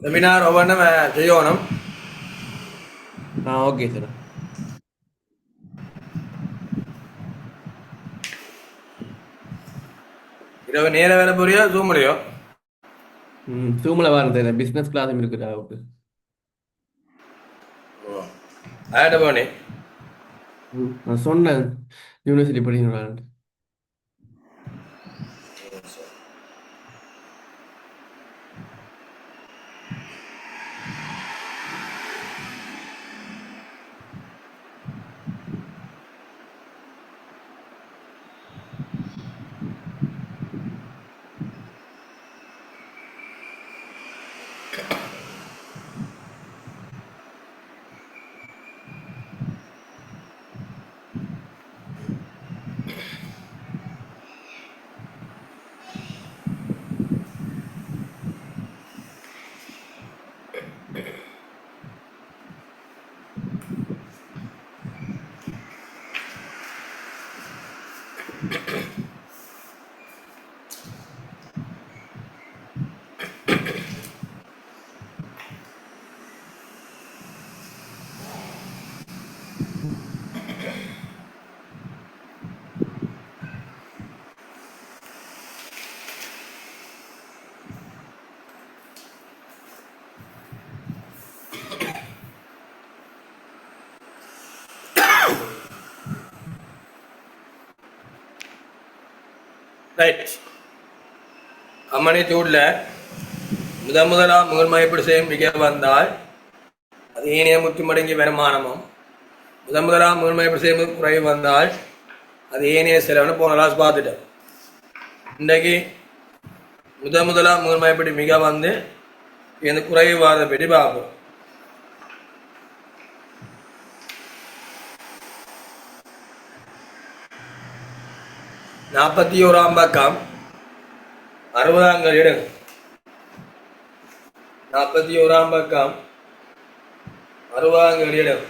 Webinar ஒவ்வொன்றும் செய்யணும். Okay sir. இரவு நேர வேலை போறியோ தூங்குறியோ? ஜூமில் வரது பிஸ்னஸ் கிளாஸும் இருக்குது அவருக்கு. ஆட போனே நான் சொன்னேன் யூனிவர்சிட்டி படிக்கிறான். ரைட். அம்மனை சூடில் முதலாம் முதன்மைப்படி செய்யும் மிக வந்தால் அது ஏனைய முற்றுமடங்கி வருமானமும், முதலாம் முதன்மைப்படி செய்யும் குறைவு வந்தால் அது ஏனைய செலவுன்னு போன கிளாஸ் பார்த்துட்டேன். இன்றைக்கு முதலாம் முதன்மைப்படி மிக வந்து இந்த குறைவாத பற்றி பார்ப்போம். நாற்பத்தி ஓராம் பக்கம் 60 எடுங்க. 41ஆம் பக்கம் 60 எடுங்க.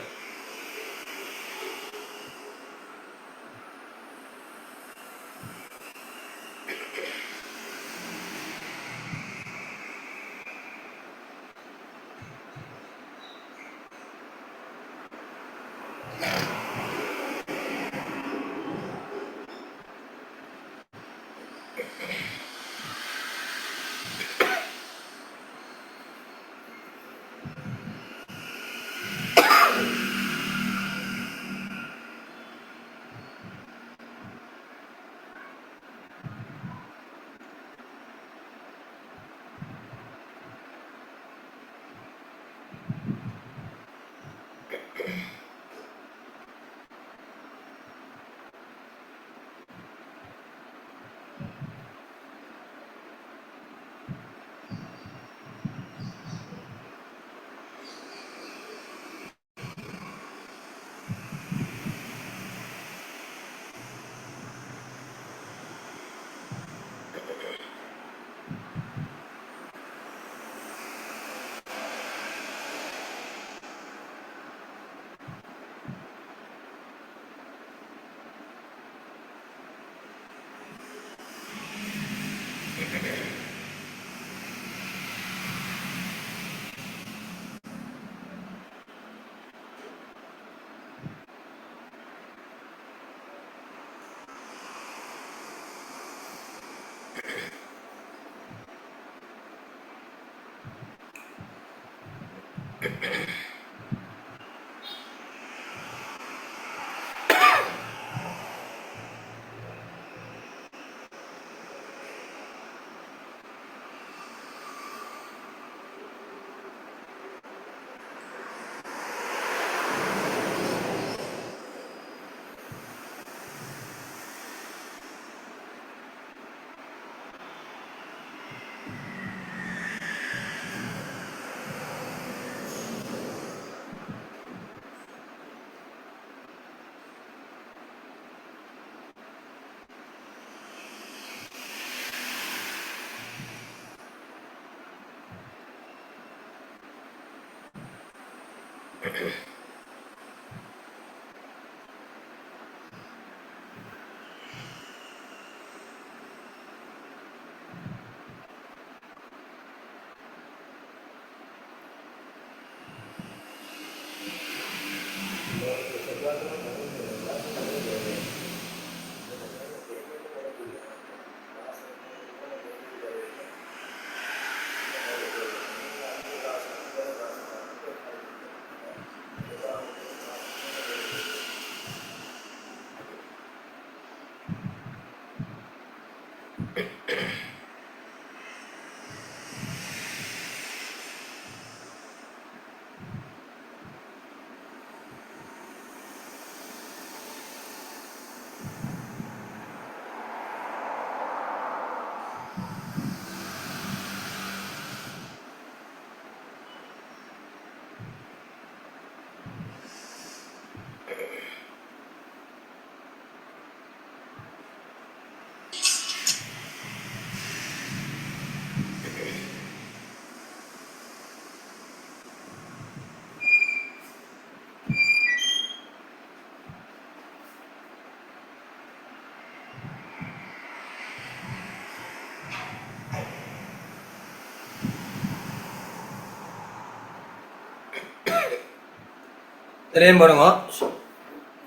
திரையும் பாருங்க.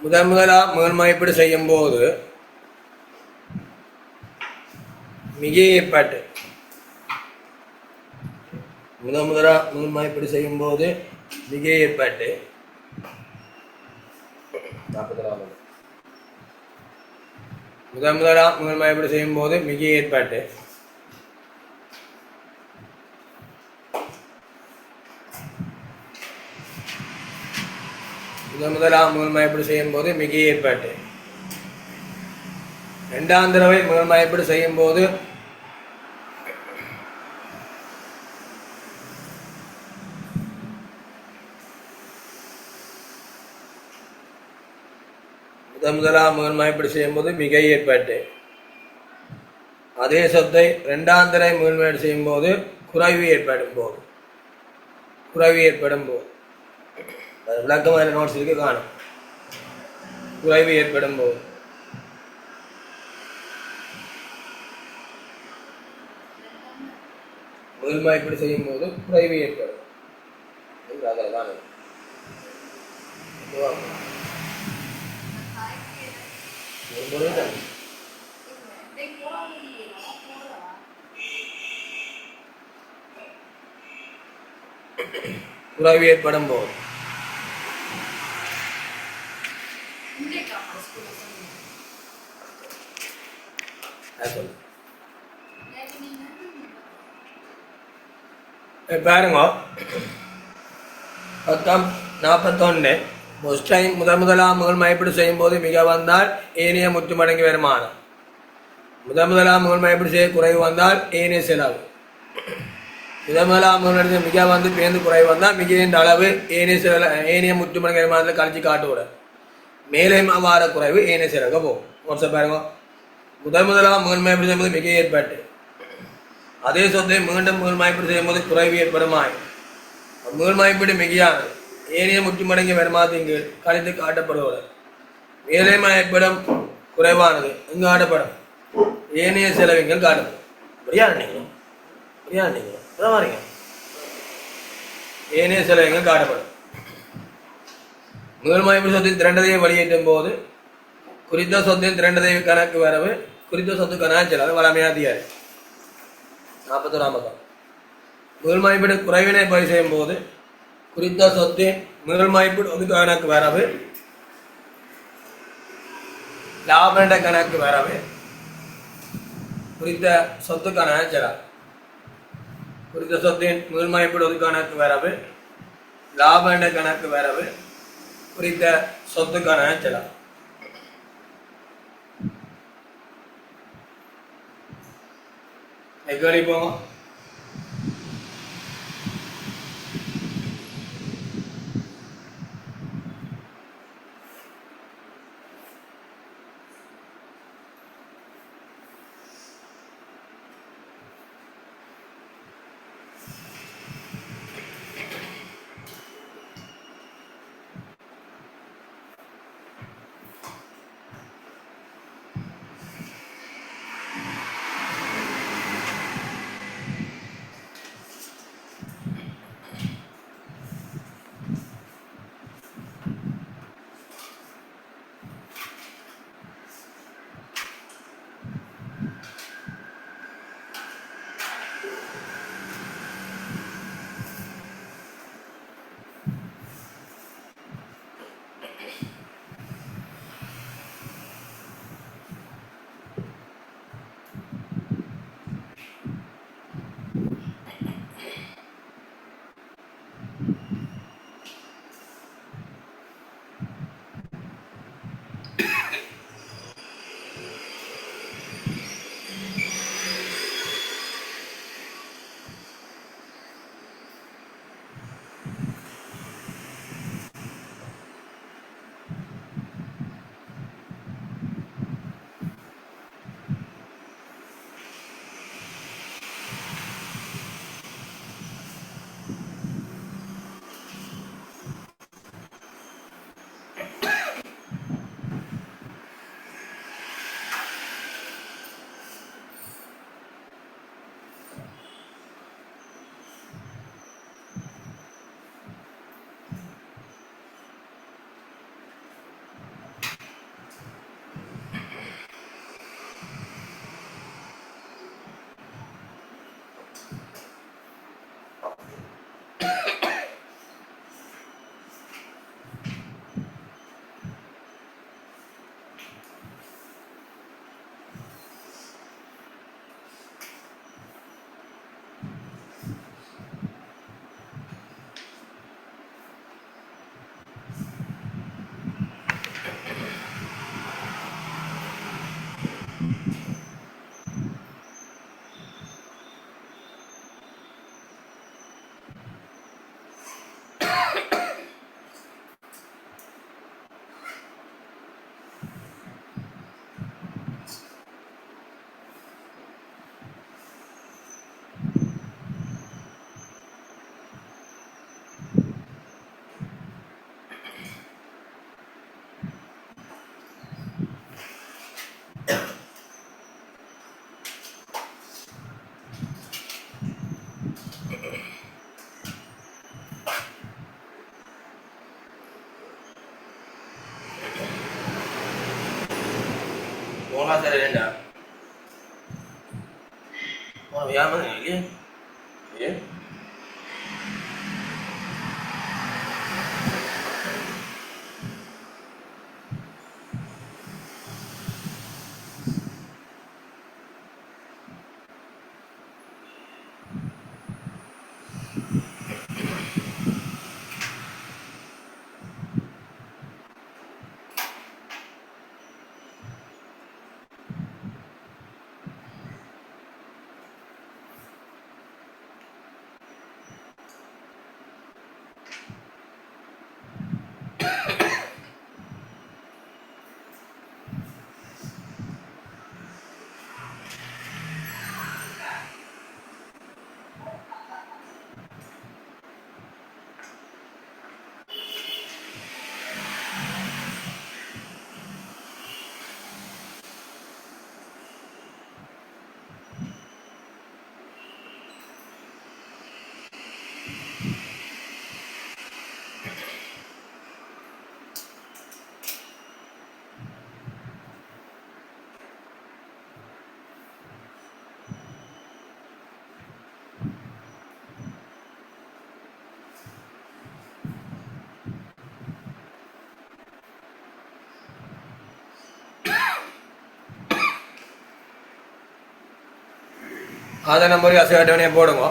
முதலா மேல்மதிப்பீடு செய்யும் போது மிக ஏற்பாட்டு முதலா மேல்மதிப்பீடு செய்யும் போது மிக ஏற்பாட்டு 40 முதலா மேல்மதிப்பீடு செய்யும் போது மிக ஏற்பாட்டு முதலாம் மேல்மதிப்பீடு செய்யும் போது மிக ஏற்பாட்டு இரண்டாம் தடவை மேல்மதிப்பீடு செய்யும் போது முதலாம் மேல்மதிப்பீடு செய்யும் போது மிக ஏற்பாட்டு அதே சொத்தை இரண்டாம் தடவை மேல்மதிப்பீடு செய்யும் போது குறைவு ஏற்படும் போது விளக்கமான நோட்ஸ் இருக்கு காணும். குறைவு ஏற்படும் போது மேல்மதிப்பீடு செய்யும் போது குறைவு ஏற்படும் அதில் காணும். குறைவு ஏற்படும் போது பாருங்க 41 முதலாம் மேல்மதிப்பீடு செய்யும் போது மிக வந்தால் ஏனைய முற்றுமடங்கி வருமானம். முதலாம் மேல்மதிப்பீடு செய்ய குறைவு வந்தால் ஏனைய செலவு. முதலாம் மேல்மதிப்பீடு மிக வந்து பேருந்து குறைவு வந்தால் மிக அளவு ஏனைய முற்றுமடங்கி வருமானத்தில் கழிச்சு காட்டுவிட மேலே வார குறைவு ஏனைய செலவு போகும். வாட்ஸ்அப் பாருங்க. முதலாம் மேல்மதிப்பீடு செய்யும் போது மிக ஏற்பாட்டு அதே சொத்தை மீண்டும் மேல்மதிப்பீடு செய்யும் போது குறைவு ஏற்படுமாய் மேல்மதிப்பீடு மிகையானது ஏனைய முற்றுமடங்கிய வருமானத்தின் கீழ் கழித்து காட்டப்படுவது மேலே மதிப்பீடும் குறைவானது இங்கு காட்டப்படும் ஏனைய செலவுகள் காட்டப்படும். ஏனைய செலவுகள் காட்டப்படும். மேல்மதிப்பீடு சொத்தின் திரண்டதையை வெளியேற்றும் போது குறித்த சொத்தின் திரண்டதை கணக்கு வரவு குறித்த சொத்துக்கான செலவு வளமையான அதிகாரி 41 மேல்மதிப்பீடு குறைவினை பதிவு செய்யும் போது குறித்த சொத்தின் மேல்மதிப்பீடு ஒதுக்க கணக்கு வரவு லாப கணக்கு வரவு குறித்த சொத்துக்கான செலவு குறித்த சொத்தின் மேல்மதிப்பீடு ஒதுக்க கணக்கு வரவு லாப கணக்கு வரவு குறித்த சொத்துக்கான செலவு. கேள்வி போங்க. வேண்டா வியாபாரம் இல்லையே ஏ ஆதார் நம்பருக்கு அசைவட்டவனே போடுங்க.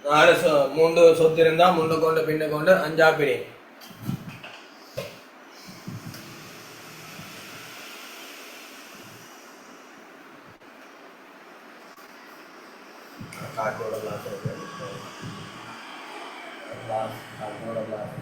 நாலு மூன்று சொத்து இருந்தா முன்ன கொண்டு பின்ன கொண்டு அஞ்சா பிரி காட்டோட கிளாஸ் காட்டோட கிளாஸ்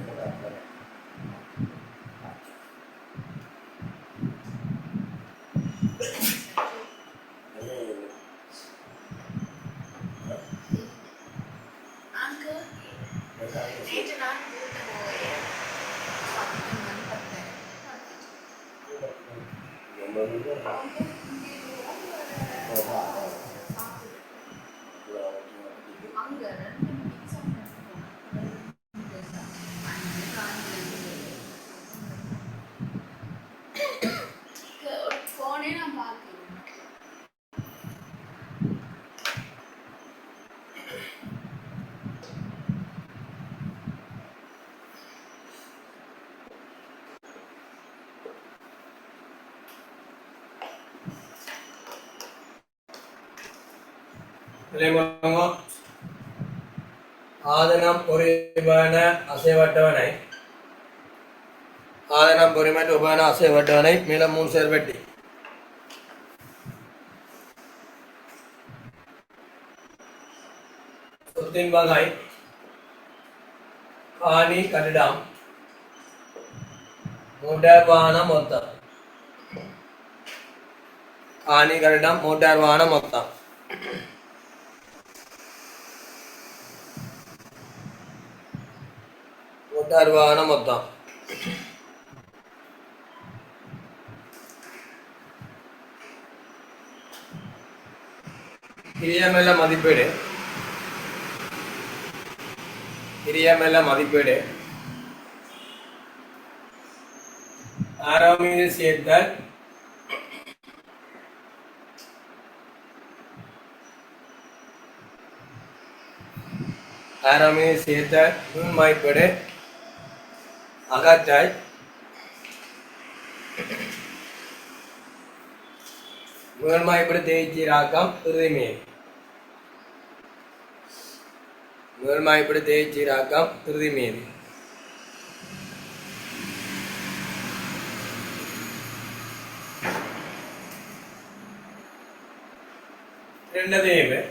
ஆதனம் பொறிவன அசைவட்டவனை ஆதனம் பொறிமட்டு உபன அசைவட்டவனை மேல 3 சேர் வெட்டி சொத்தின் வகை காணி கட்டிடம் மோட்டார் வாகனம் மொத்தம் காணி கட்டிடம் மோட்டார் வாகனம் மொத்தம் மோட்டார் வாகனம் மொத்தம் பிரியமெல்ல மதிப்பீடு ஆறாம் மீது சேர்த்தல் நுண்மாய்ப்பீடு அகற்றல் மேல்மாய்ப்பீடு தேய்ச்சீராக்கம் இறுதிமீது மேல்மாய்ப்பீடு தேய்ச்சீராக்கம் இறுதிமீது ரெண்டதையுமே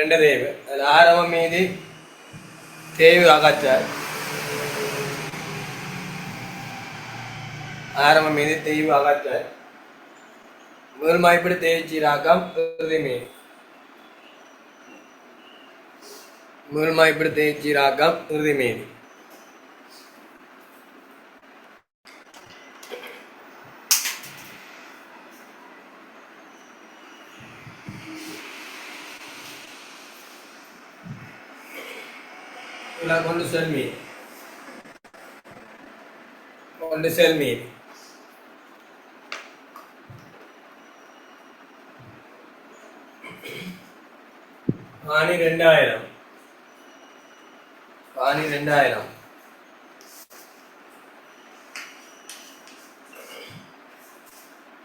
ரெண்டு தேய்வு. அதில் ஆரம்பம் மீதி தேய்வு அகற்றார். ஆரம்பம் மீதி தேய்வு அகற்றார். முதல் மாய்ப்படி தேய்ச்சிராக்கம் இறுதி மீதி. முதல் மாய்ப்படி தேய்ச்சிராக்கம் இறுதி மீதி. கொண்டு செல் மீதி. கொண்டு செல் மீதி. காணி 2000. காணி 2000.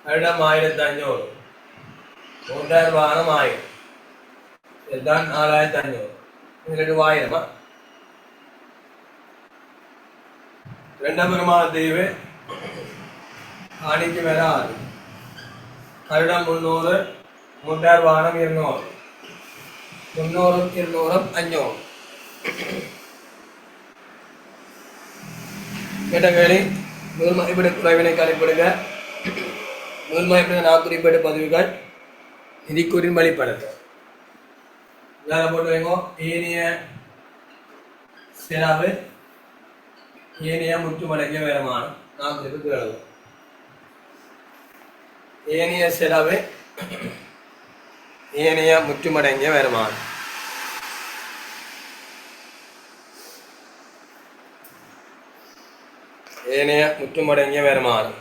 வருடம் 1500. மூன்றாயிரம் வாகனம் 1000. இதுதான் 4500. இதுக்கு 1000. ரெண்டாம் பெருமான தீவு காணிக்கு வராது. வருடம் 300. மூன்றாயிரம் வாகனம் 200. 300 200 500. கேட்ட கேள்வி முதல் மதிப்பீடு குறைவினை கணிப்பிடுக. முதல் மதிப்பீடு நாக்குறிப்பீடு பதிவுகள் நிதிக்குறின் வழிபடுத்த யாரை போட்டு வைங்கோ. ஏனைய செலவு ஏனைய முற்றுமடைக்க வருமானம் நாக்குறிப்பு எழுதும். ஏனைய செலவு ஏனைய முற்றுமடங்கிய வருமானம். ஏனைய முற்றுமடங்கிய வருமானம்.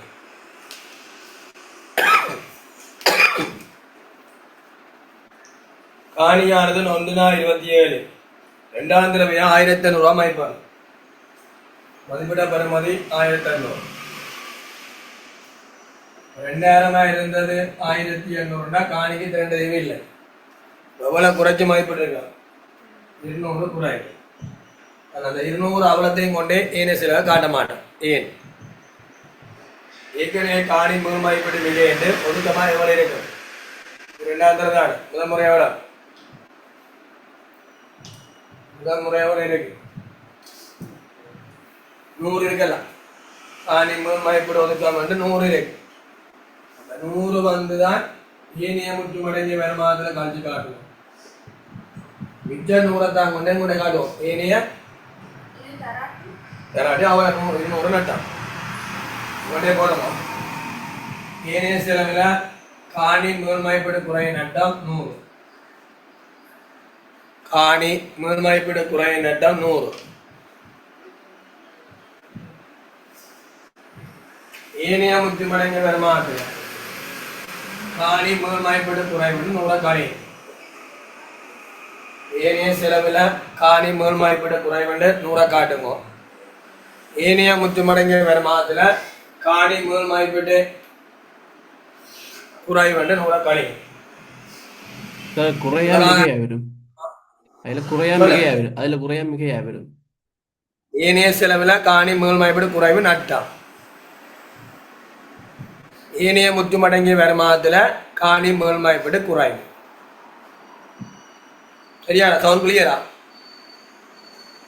காணியானது 1/27. இரண்டாம் திரவியா 1500 ரூபாய் மதிப்பாங்க. மதிப்பிட பெறுமதி 1500. 2000 இருந்தது 1800. காணிக்கு 2 தெய்வம் இல்லை. எவ்வளவு குறைச்சி மதிப்பிட்டிருக்காங்க? 200 குறை. அந்த 200 அவலத்தையும் கொண்டே ஏனைய செலவை காட்ட மாட்டேன். ஏன்? ஏற்கனவே காணி முதல் மதிப்பீடு மிக என்று ஒதுக்கமா எவ்வளவு இருக்கு? 2000 தான். முதல் முறை எவ்வளவு? முதல் முறை எவ்வளவு இருக்கு? 100 இருக்கலாம். காணி முதல் மதிப்பீடு ஒதுக்காம 100 இருக்கு. 100 வந்துதான் ஏனைய முற்றுமடைஞ்ச வருமானத்தில் கழிச்சு காட்டுவோம். மிச்ச 100 தான் கொண்டே கூட காட்டுவோம். ஏனைய தராட்டி அவளை 200 நட்டான் கொண்டே போடணும். ஏனைய செலவில் காணி முதல் மதிப்பீடு குறைய நட்டம் 100. காணி முதல் மதிப்பீடு குறைய நட்டம் 100. ஏனைய முற்றுமடைஞ்ச வருமானத்தில் காணி முதல் மதிப்பீடு குறைவு 100 காணி. ஏனைய செலவில் காணி முதல் மதிப்பீடு குறைவு 100 காட்டுங்க. ஏனைய முற்றுமடங்கிய வருமானத்தில் காணி முதல் மதிப்பீடு குறைவு 100 காணி. குறையா மிகையா வரும். அதுல குறையா மிகையா வரும். அதுல குறையா மிகையா வரும். ஏனைய செலவில் காணி முதல் மதிப்பீடு குறைவு நட்டம். ஏனைய முற்றுமடங்கிய வருமானத்தில் காணி முதல் மதிப்பீடு குறைவு. சரியா? சவுண்ட் கிளியரா?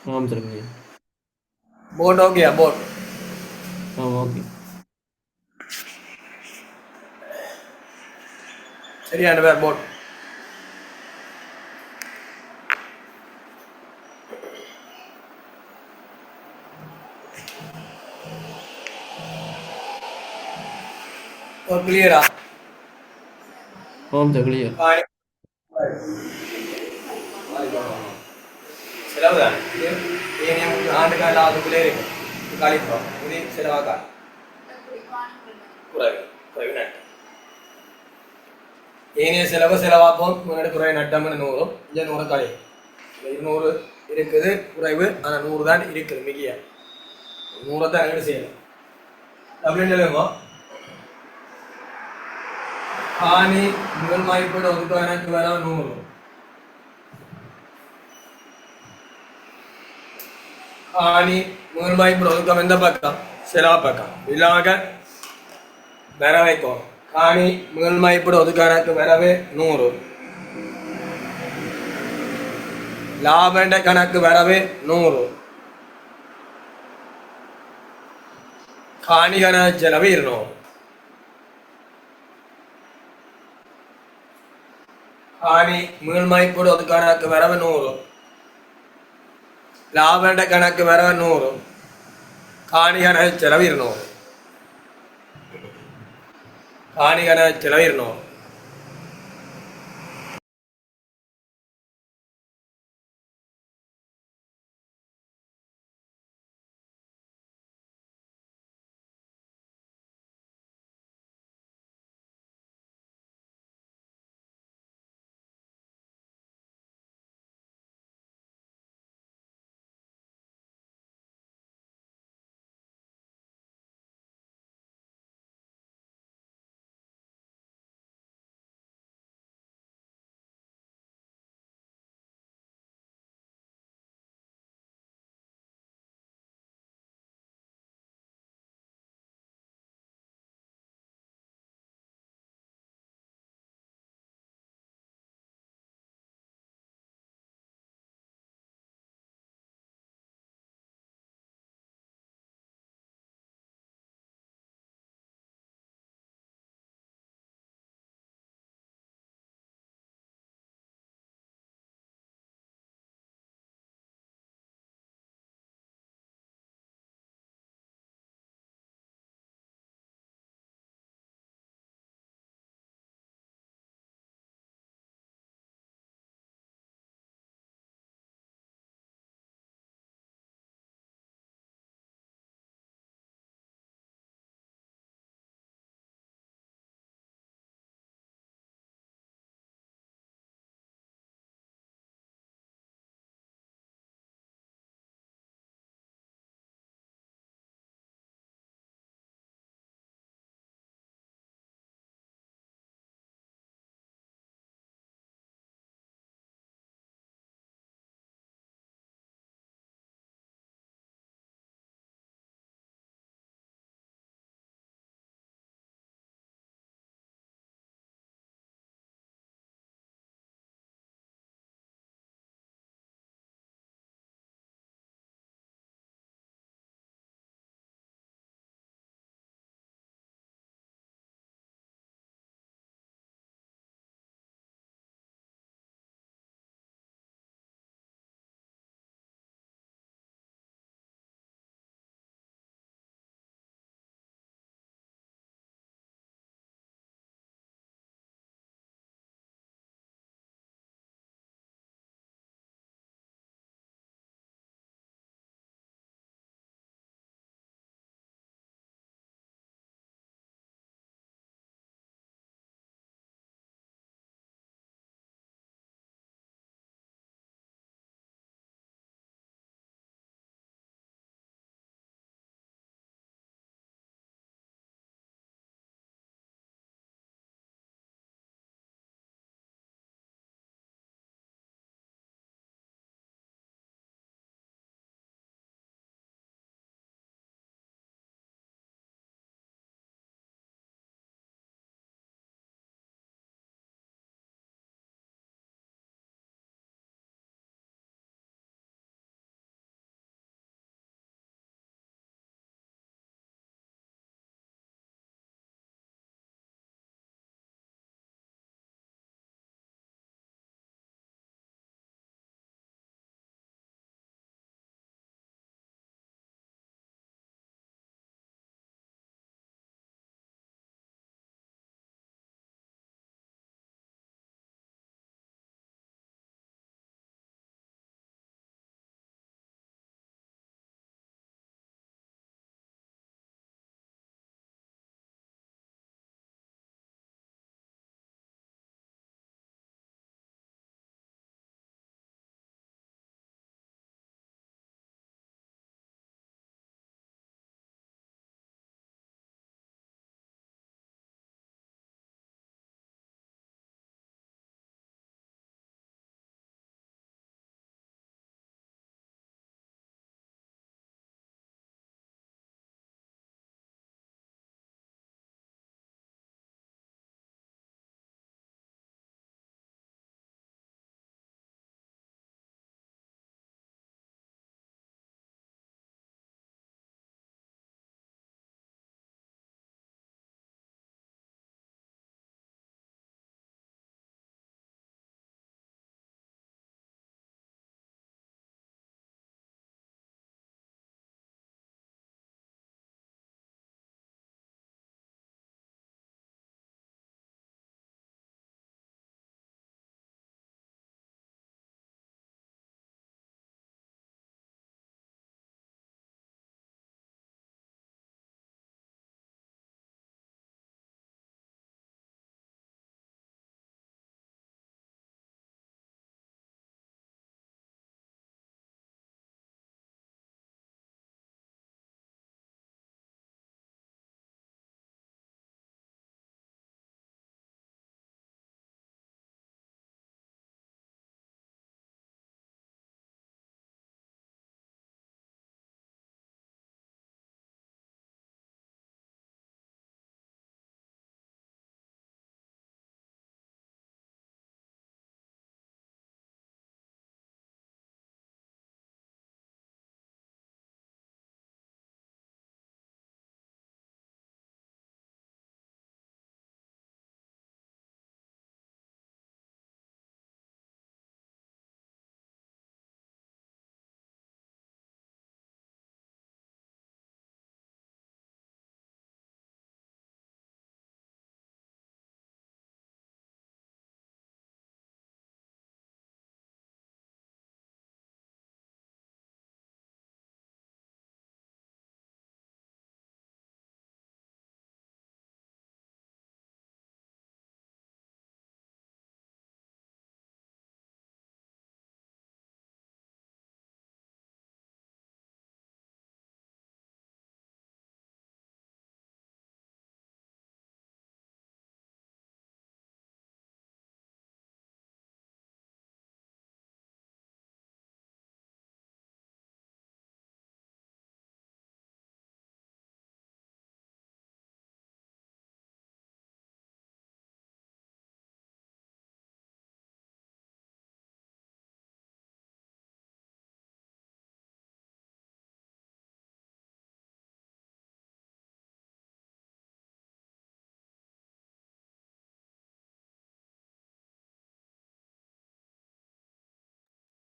ஆமாம் சார் கிளியர். போட் ஓகேயா? Boat okay. சரியான பேர் போட். கிளியரா? ஆமாம் சார் கிளியர். செலவுதான் ஆண்டுகால அதுக்குள்ளே இருக்கு. கழிப்போம் இது செலவாக குறைவு குறைவு நட்டம். ஏனைய செலவு செலவாப்போம் முன்னாடி குறைவு நட்டம் 100. இங்கே 100 கழி. 200 இருக்குது குறைவு. ஆனால் 100 தான் இருக்குது மிகிய. 100 தான் எங்கே செய்யணும் அப்படின்னு சொல்லுவோம். காணி முதல் மதிப்பீடு ஒதுக்க எனக்கு வர 100. காணி முதல் மதிப்பீடு ஒதுக்கம் எந்த பக்கம்? செலவு பக்கம். இல்லாக வர வைக்கும். காணி முதல் மதிப்பீடு ஒதுக்க எனக்கு வரவே 100. ലാഭേണ്ട കണക്ക് വരവ് 100. കാണികന ചെലവ് 200. കാണി മീൾമൈപ്പൊടി ഒതുക്കാനക്ക് വരവ് 100. ലാഭേണ്ട കണക്ക് വരവ് 100. കാണികന ചെലവ് 200. കാണികന ചെലവ് 200.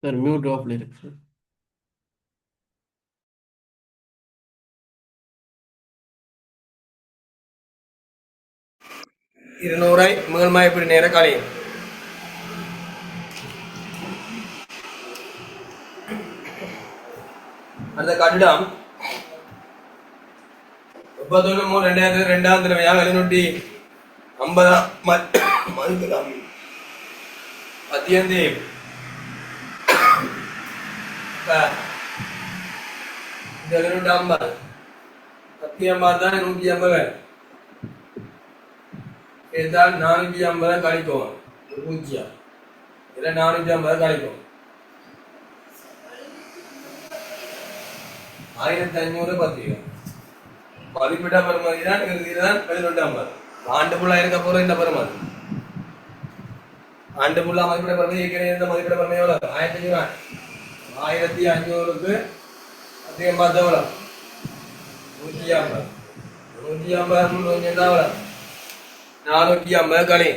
சார் மியூட் ஆஃப்ல இருக்கு சார். இருநூறை மீள்மாய்ப்பீடு நேர கழியும். அந்த கட்டிடம் 31/3/2002 தடவையாக 750 மதிக்கலாம். மத்தியந்தி 750 சத்தியம் பார்த்தா 150 இதுதான் 450 கழிக்கும். 0 இதுல 450 கழிக்கும். 1500 பத்திரிகை மதிப்பிட்ட பெறுமதி தான் இதுதான் 1150. ஆண்டு ஃபுல்லா இருக்க போற இந்த பெறுமதி ஆண்டு ஃபுல்லா மதிப்பிட பெறுமதி ஏற்கனவே இருந்த மதிப்பிட பெறுமதி எவ்வளவு? 1500. 1500க்கு அதிகம் பார்த்த எவ்வளவு? 150. 150 எவ்வளவு? 450 கழி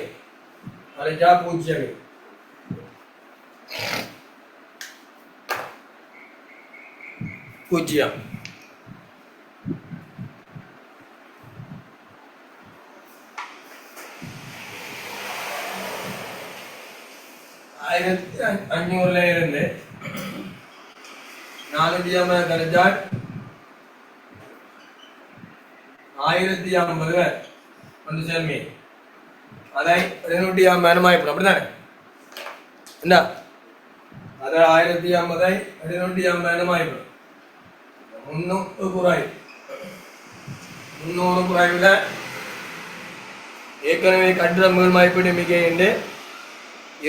கழிச்சா 0. 0. ஆயிரத்தி 500ல இருந்து 450 கழிச்சால் 1050 வந்து சேர்மி அதை 250 மாய்ப்படும். அப்படித்தானே? என்ன அதை 1050 250 மாய்ப்படும். 300 குறை 300 குறைவில் ஏற்கனவே கட்டிட மேல் மதிப்பீடு மிக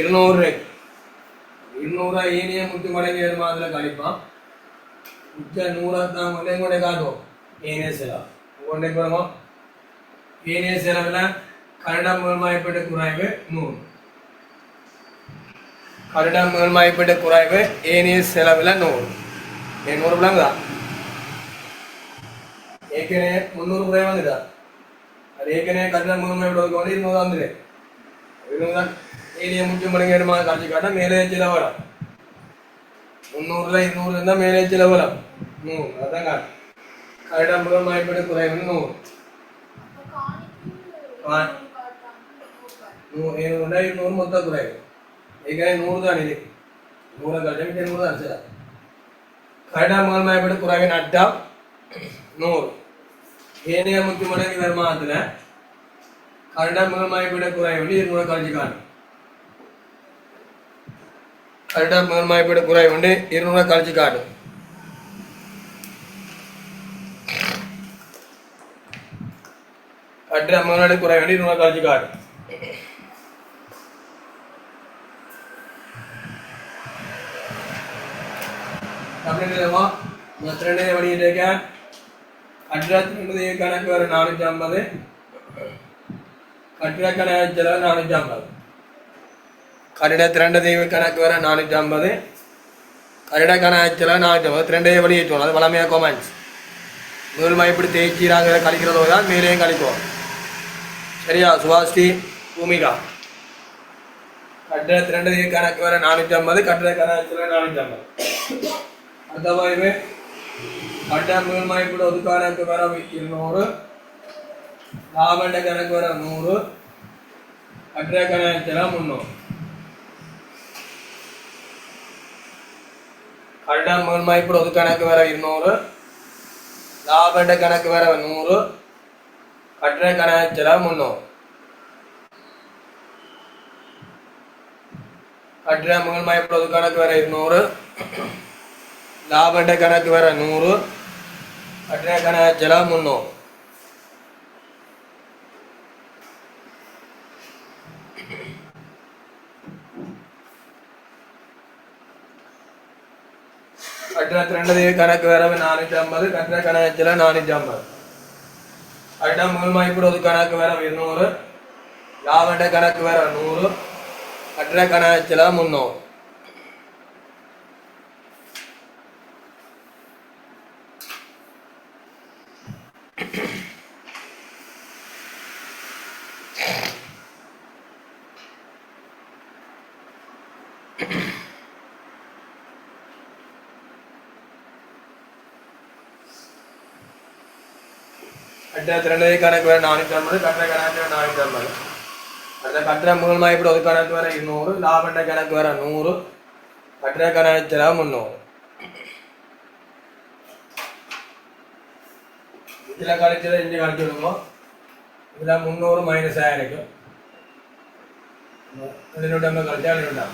200 ஏனிய முத்து மடங்கு மாதிரில கழிப்பான். மிச்ச 100 தான் கொண்டே காட்டுவோம். ஏனிய செலவு கொண்டே போறோம். ஏனிய செலவுல கட்டிட மேல் மதிப்பீடு குறைவு 100. கட்டிட மேல் மதிப்பீடு குறைவு ஏனிய செலவுல 100. 100 விளங்குதா? ஏற்கனவே 300 குறைவு வந்துட்டா. அது ஏற்கனவே கட்டிட மேல் மதிப்பீடு 200 வந்துடு. 200 ஏனிய முத்து மடங்கு கழிச்சு காட்ட மேலே செலவு 300ல 200 இருந்தா மேலே செலவு 100. அதான் காட்டு. கட்டிட மேல் மதிப்பீடு குறைவு 100. 200 மொத்த குறைவு ஏற்கனவே 100 தான். இது 100 கழிச்சா 100 தான். சரி, கட்டிட மேல் மதிப்பீடு குறைவு நட்டம் 100. ஏனைய முத்து மடங்கு வருமானத்துல கட்டிட மேல் மதிப்பீடு குறைவு 200 கழிச்சு காணும். கட்டிட மேல் மதிப்பீடு குறைவு 200 கழிச்சு காட்டும். கட்டிட மேல்நாடு குறைவு 200 கழிச்சு காட்டும். தமிழகமா திரண்டே வழியிலேக்க கட்டிடத்தினுடைய கணக்கு வர 450. கட்டிட கணக்கு செலவு 450. கட்டிட திரண்ட தெய்வ கணக்கு வர 450. கட்டிட கணக்கு செலவு 450. திரண்டே வெளியேற்றோம். அது வளமையா கொமெண்ட்ஸ். மேல் மதிப்பீடு தேய்ச்சிராங்க கழிக்கிறதோ தான் மேலேயும் கழிக்குவோம். சரியா? சுவாஸ்டி பூமிகா கட்டிட திரண்ட தெய்வ கணக்கு வர 450. கட்டிட கணக்கு செலவு 450. அடுத்த வாய்ப்பு கட்டிட மேல் மதிப்பீடு ஒது கணக்கு வர 200. லாபண்ட கணக்கு வர 100. கட்டிட கணக்கு செலவு 300. கட்டிட மேல் மதிப்பீடு ஒது கணக்கு வர 200. லாபண்ட கணக்கு வர 100. கட்டிட கணக்கு செலவு 300. கட்டிட மேல் மதிப்பீடு ஒது கணக்கு வர 200. லாபண்ட கணக்கு வர 100. கட்டிட கணக்கு செலவு 300. கட்டிட திரண்ட கணக்கு வர 450. கட்டிட கணக்கு செலவு 450. கட்டிட மேல் மதிப்பீடு ஒது கணக்கு வர 200. லாபண்ட கணக்கு வர 100. கட்டிட கணக்கு செலவு 300. அடுத்த திறனதை கணக்கு வேற 450 கட்டுற கணக்கு 450 அடுத்த கட்டுற மூலமா இப்படி ஒரு கணக்கு வேற 200 லாபண்ட கணக்கு வேற 100 கட்டுற கணக்கு 300 இதுல கழிச்சதை இங்க கழிச்சு விடுவோம் இதுல 300 மைனஸ் ஆயிருக்கும் நம்ம கழிச்சா 200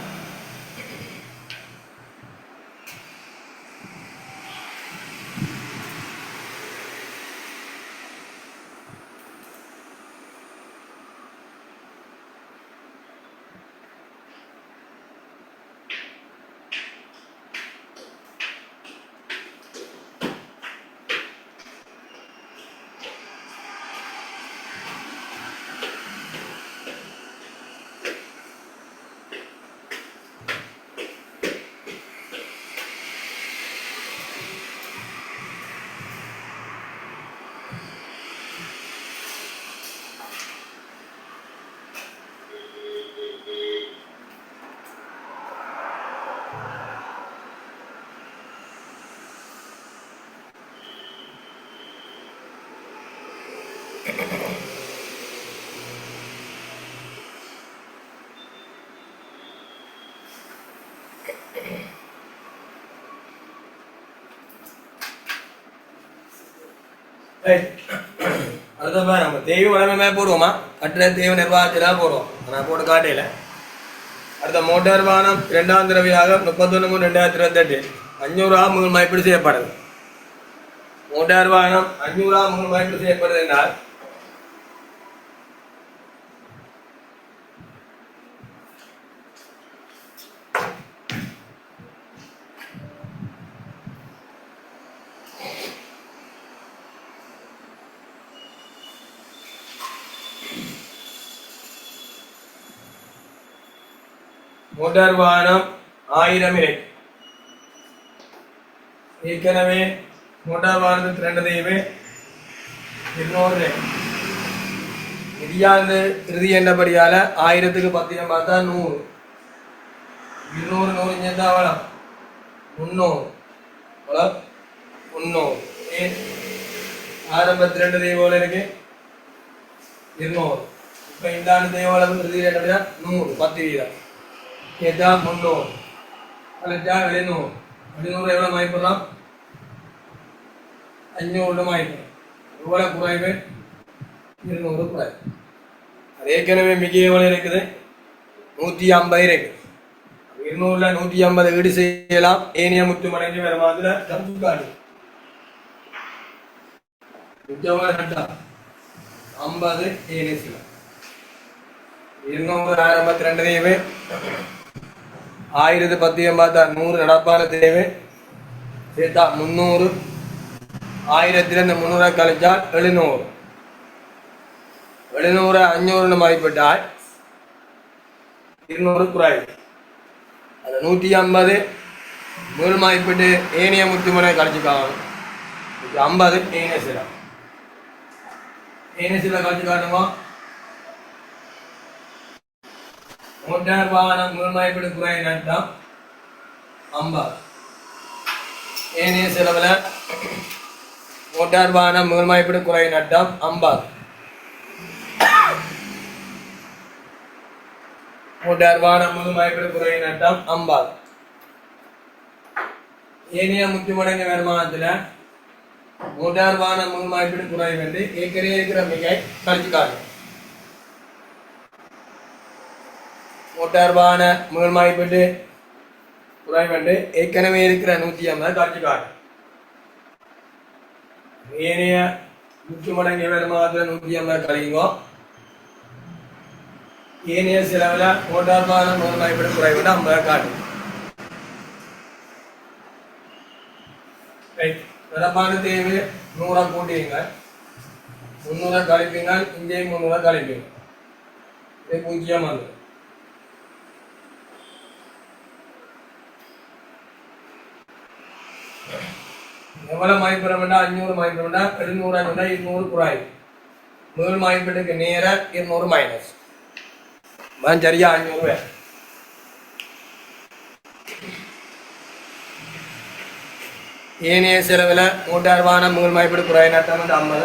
அடுத்த பாரு நம்ம தேவை வளமே போடுவோமா கட்டிட தேவை நிர்வாகத்தில் போடுவோம் நான் போட்டு காட்டையில அடுத்த மோட்டார் வாகனம் 2ஆம் தடவையாக 31/3/2028 500 மூலம் மதிப்பீடு செய்யப்படுது மோட்டார் வாகனம் 500 மூலம் மதிப்பீடு செய்யப்படுது என்றால் மோட்டார் வாகனம் 1000 இருக்கு ஏற்கனவே மோட்டார் வாகனத்துக்கு 2 தேவை 200 நிதியாண்டு இறுதி என்றபடியால 1000க்கு 10 பார்த்தா 100 200 100 சேர்ந்தா எவ்வளோ 300 300 ஆரம்பத்தில் 2 தேவை எவ்வளோ இருக்கு 200 இப்போ இந்த ஆண்டு தேவை எவ்வளவு இறுதி என்றபடியா 100 10 வீதம் கேட்டா 300 கழிச்சா 700 எவ்வளோ மதிப்பிடலாம் 500 மதிப்பிடலாம் எவ்வளோ குறைவு 200 குறைவு அது ஏற்கனவே மிக எவ்வளோ இருக்குது 150 இருக்கு 200ல் 150 ஈடு செய்யலாம் ஏனிய முத்து மடங்கி வேற மாதிரி தம்புக்காடு 50 ஏனிய சில 200 ஆரம்பத்தில் 2 தேவை 1000 10 பார்த்தா 100 நடப்பான தேவை சேர்த்தா 300 1000 300 கழிச்சால் 700 500 மதிப்பிட்டால் 200 குறைவு அது 150 முதல் மதிப்பிட்டு ஏனிய முத்துமனை கழிச்சுக்காங்க 50 ஏனிய சில கழிச்சு காட்டுமா மோட்டார் வாகனம் முதல் மதிப்பீடு குறை நட்டம் 50 ஏனைய செலவில் மோட்டார் வாகனம் முதல் மதிப்பீடு குறை நட்டம் 50 மோட்டார் வாகனம் முதல் மதிப்பீடு குறை நட்டம் 50 ஏனைய முத்துமடங்கு வருமானத்தில் மோட்டார் வாகனம் முதல் மதிப்பீடு குறை வந்து ஏற்கனவே இருக்கிற மிகை கழிச்சு காட்டும் மோட்டார் வாகன முதல் மதிப்பீட்டு குறைவண்டு ஏற்கனவே இருக்கிற 150 காட்சி காட்டும் ஏனைய முக்கியமடங்கிய வருமானத்தில் 150 கழிங்கோ ஏனைய செலவில் மோட்டார் வாகன முதல் மதிப்பீடு குறைவண்டு 50 காட்டும் நடப்பான தேவை 100 கூட்டிங்க 300 கழிப்பீங்க இங்கே 300 கழிப்பீங்க இது 0 வந்து எவ்வளவு மதிப்பிடம்னா 500 மதிப்பிடம்னா 700 200 குறாய் முதல் மதிப்பீட்டுக்கு நேர 200 மைனஸ் சரியா 500 ஏனைய செலவில் மோட்டார் வாகனம் முதல் மதிப்பீடு குறை நட்டம் 50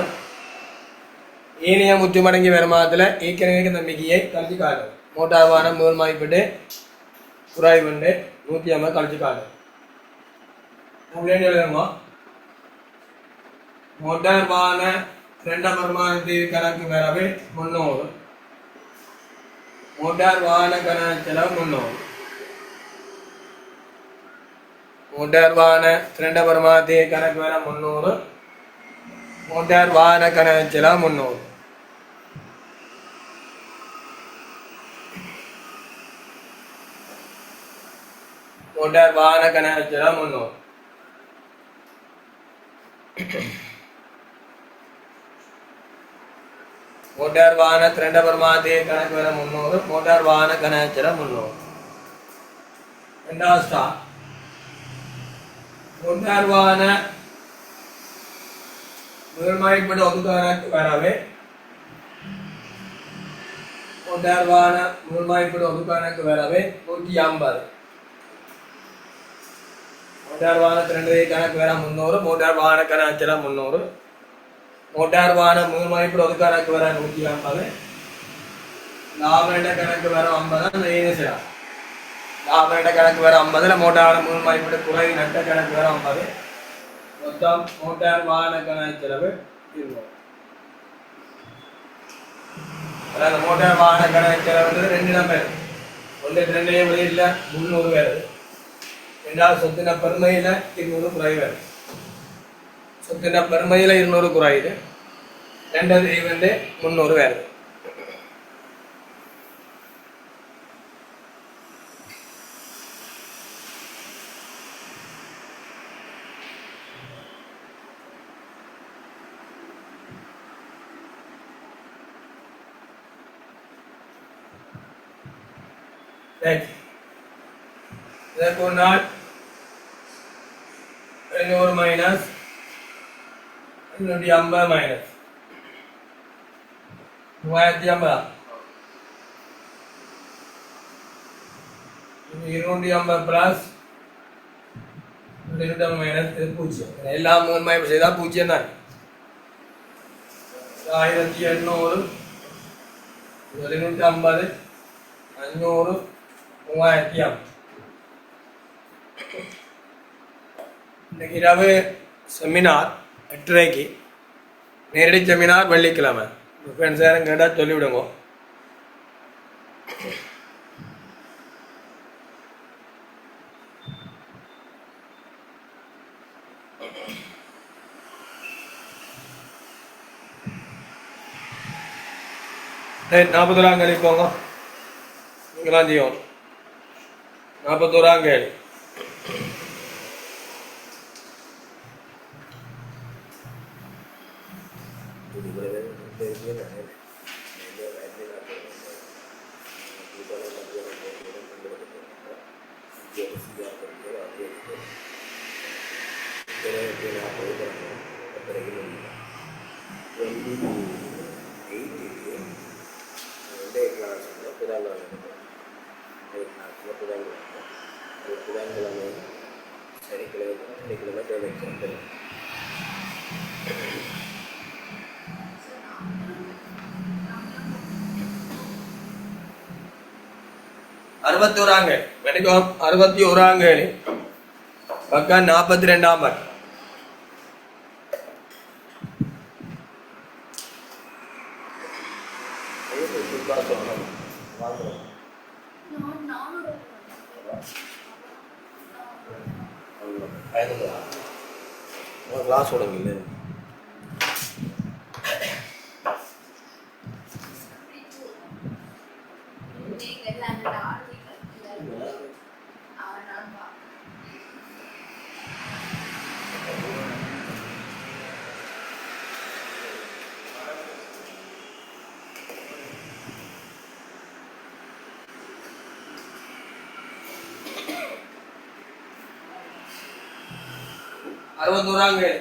ஏனைய முற்றுமடங்கி வருமானத்தில் ஏற்கனவே இந்த மிகியை கழிச்சு காட்டும். மோட்டார் வாகனம் முதல் மதிப்பீட்டு குறைவுண்டு 150 கழிச்சு காட்டும். அப்படின்னு எழுதுங்க. மோட்டார் வாகன இரண்டாம் வருமானத்தின் கணக்கு வரவு 300. மோட்டார் வாகன கணக்கு செலவு 300. மோட்டார் வாகன இரண்டாம் வருமானத்தின் கணக்கு வர 300. மோட்டார் வாகன கணக்கு செலவு 300. மோட்டார் வாகன கணக்கு செலவு 300. மோட்டார் வாகன இரண்டாம் வருமானத்தின் கணக்கு வர 300. மோட்டார் வாகன கணக்கு செலவு 300. ரெண்டாவது ஸ்டார் மோட்டார் வாகன முதன்மைப்பட்ட ஒதுக்கானக்கு வரவே மோட்டார் வாகன முதன்மைப்பட்ட ஒதுக்கானக்கு வரவே 150. மோட்டார் வாகன இரண்டு கணக்கு வர 300. மோட்டார் வாகன கணக்கு 300. மோட்டார் வாகன முதன்மைப்பட்ட ஒதுக்கானக்கு வர 150. லாப கணக்கு வர 50. ஏனேசரம் லாப கணக்கு வர 50. மோட்டார் முதன்மைப்பட்ட குறை நட்ட கணக்கு வர 50. மொத்தம் மோட்டார் வாகன கணக்கு செலவு 20. அதாவது மோட்டார் வாகன கணக்கு செலவு 2 நம்பர். ஒன்று 2 வெளியில் 300 வருது. ரெண்டாவது சொத்தின பெருமையில் 200 குறைவு. சொத்தின பெருமையில் 200 குறையுது. ரெண்டாவது வந்து 300 வருது. இதற்கு ஒரு நாள் 200 மைனஸ் 250 மைனஸ் 3050. 250 plus 250 minus 0. எல்லாம் 3 மைனஸ் செய்தால் 0 தான். 1800 250 500 3050. இன்னைக்கு இரவு செமினார் 8:30. நேரடி செமினார் வெள்ளிக்கிழமை. ஃப்ரெண்ட்ஸ் யாரும் கேட்டால் சொல்லிவிடுங்க. ரைட் 41ஆம் கேள்வி போங்க. நீங்களாம் செய்யணும். 41ஆம் கேள்வி. அறுபத்தோராங்க 61ஆம் கேள்வி பக்கம் 42ஆம் பக்கம். கிளாஸ் ஓடுங்க. அறுபத்தோராங்க 41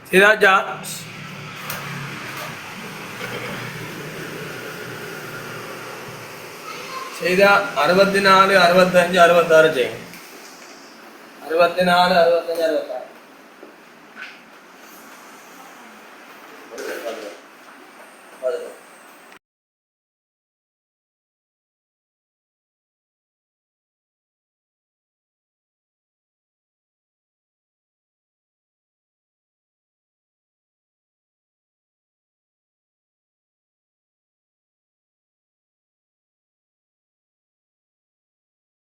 சிராஜா செய்தா 64 65 66 செய்யுங்க 64 65 66